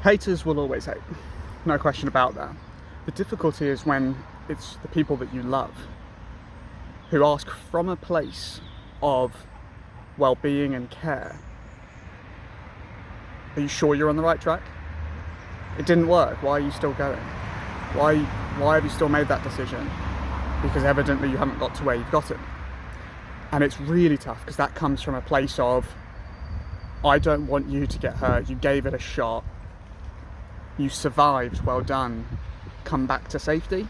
Haters will always hate, no question about that. The difficulty is when it's the people that you love who ask from a place of well-being and care, are you sure you're on the right track? It didn't work, why are you still going? Why have you still made that decision? Because evidently you haven't got to where you've gotten. And it's really tough because that comes from a place of, I don't want you to get hurt, you gave it a shot, you survived, well done, come back to safety.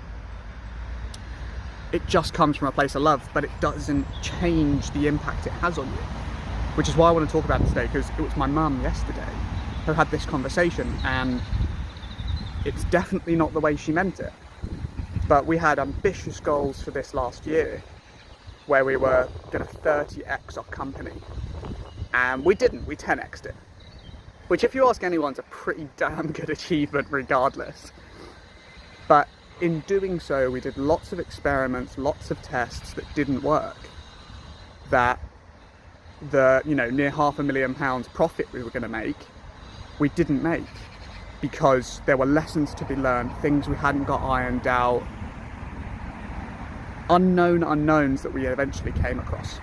It just comes from a place of love, but it doesn't change the impact it has on you. Which is why I want to talk about it today, because it was my mum yesterday who had this conversation, and it's definitely not the way she meant it. But we had ambitious goals for this last year, where we were going to 30x our company. And we didn't, we 10x'd it. Which, if you ask anyone, is a pretty damn good achievement regardless. But in doing so, we did lots of experiments, lots of tests that didn't work. That the, near £500,000 profit we were going to make, we didn't make. Because there were lessons to be learned, things we hadn't got ironed out, unknown unknowns that we eventually came across.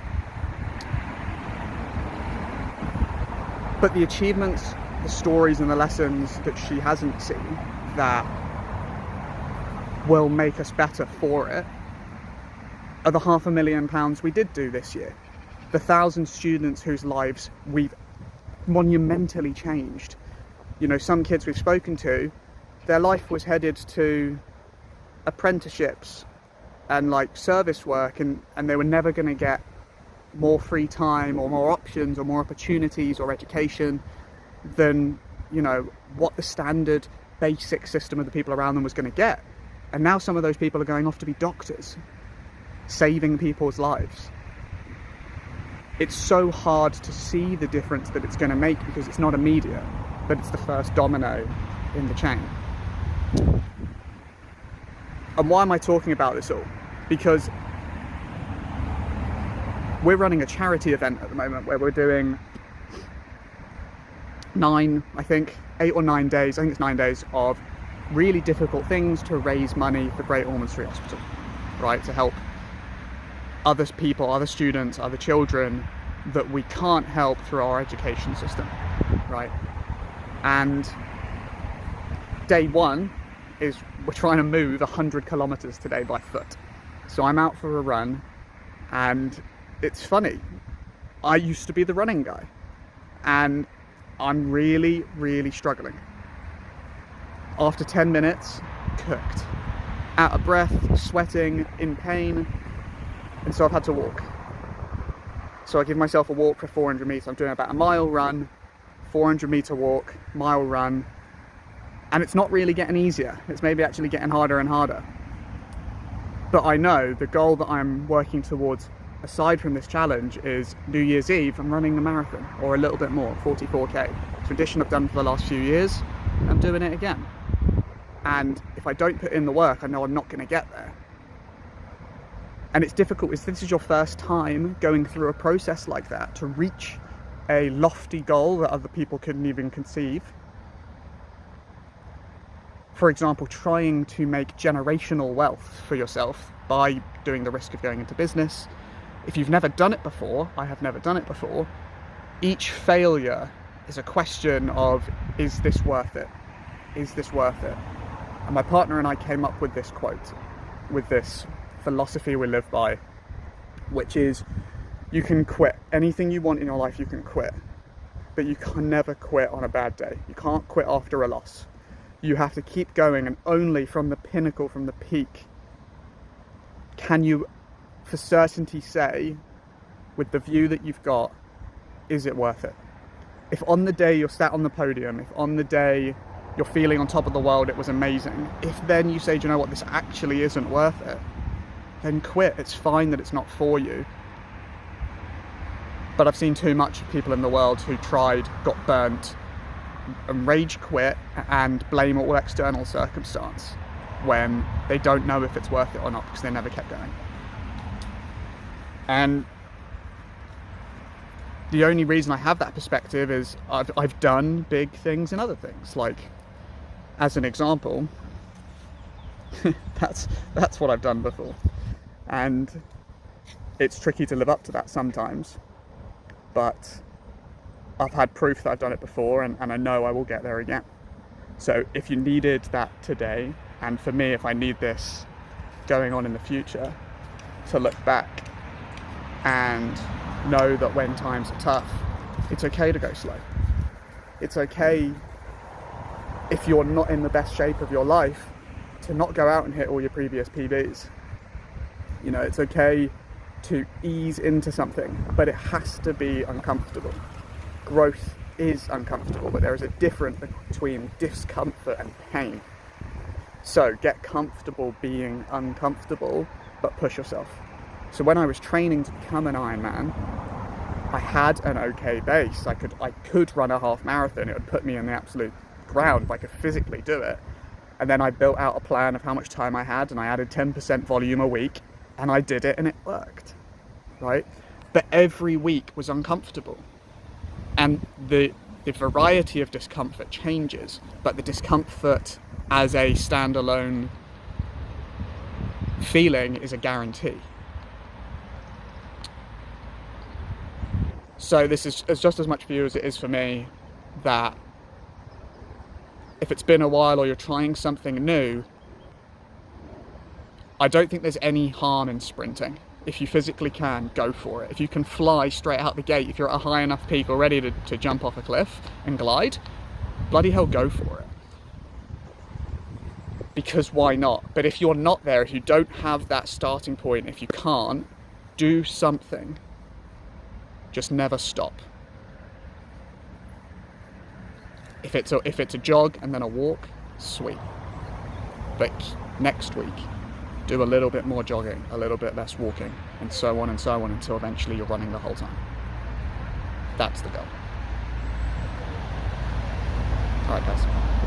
But the achievements, the stories and the lessons that she hasn't seen that will make us better for it are the £500,000 we did do this year. The 1,000 students whose lives we've monumentally changed. Some kids we've spoken to, their life was headed to apprenticeships and service work, and they were never going to get more free time or more options or more opportunities or education than what the standard basic system of the people around them was going to get. And now some of those people are going off to be doctors, saving people's lives. It's so hard to see the difference that it's going to make because it's not immediate, but it's the first domino in the chain. And why am I talking about this all? Because we're running a charity event at the moment where we're doing 8 or 9 days, I think it's 9 days of really difficult things to raise money for Great Ormond Street Hospital, right? To help other people, other students, other children that we can't help through our education system, right? And day one is we're trying to move 100 kilometers today by foot. So I'm out for a run, and it's funny, I used to be the running guy, and I'm really, really struggling. After 10 minutes, cooked, out of breath, sweating, in pain, and so I've had to walk. So I give myself a walk for 400 meters. I'm doing about a mile run, 400 meter walk, mile run, and it's not really getting easier. It's maybe actually getting harder and harder. But I know the goal that I'm working towards, aside from this challenge, is New Year's Eve, I'm running the marathon, or a little bit more, 44k. Tradition I've done for the last few years, I'm doing it again. And if I don't put in the work, I know I'm not going to get there. And it's difficult, if this is your first time going through a process like that, to reach a lofty goal that other people couldn't even conceive. For example, trying to make generational wealth for yourself by doing the risk of going into business. If you've never done it before, I have never done it before, each failure is a question of, is this worth it? Is this worth it? And my partner and I came up with this quote, with this philosophy we live by, which is, you can quit anything you want in your life, you can quit, but you can never quit on a bad day. You can't quit after a loss. You have to keep going, and only from the pinnacle, from the peak, can you for certainty say, with the view that you've got, is it worth it? If on the day you're sat on the podium, if on the day you're feeling on top of the world, it was amazing, if then you say, do you know what, this actually isn't worth it, then quit. It's fine that it's not for you. But I've seen too much of people in the world who tried, got burnt, and rage quit and blame all external circumstance when they don't know if it's worth it or not because they never kept going. And the only reason I have that perspective is I've done big things in other things. Like, as an example, that's what I've done before, and it's tricky to live up to that sometimes, but I've had proof that I've done it before, and I know I will get there again. So if you needed that today, and for me, if I need this going on in the future, to look back and know that when times are tough, it's okay to go slow. It's okay, if you're not in the best shape of your life, to not go out and hit all your previous PBs. You know, it's okay to ease into something, but it has to be uncomfortable. Growth is uncomfortable, but there is a difference between discomfort and pain. So get comfortable being uncomfortable, but push yourself. So when I was training to become an Ironman, I had an okay base. I could run a half marathon. It would put me in the absolute ground if I could physically do it. And then I built out a plan of how much time I had, and I added 10% volume a week, and I did it, and it worked, right? But every week was uncomfortable. And the variety of discomfort changes, but the discomfort as a standalone feeling is a guarantee. So this is just as much for you as it is for me, that if it's been a while or you're trying something new, I don't think there's any harm in sprinting. If you physically can, go for it. If you can fly straight out the gate, if you're at a high enough peak already to jump off a cliff and glide, bloody hell, go for it. Because why not? But if you're not there, if you don't have that starting point, if you can't, do something. Just never stop. If it's a jog and then a walk, sweet. But next week, do a little bit more jogging, a little bit less walking, and so on until eventually you're running the whole time. That's the goal. All right, guys.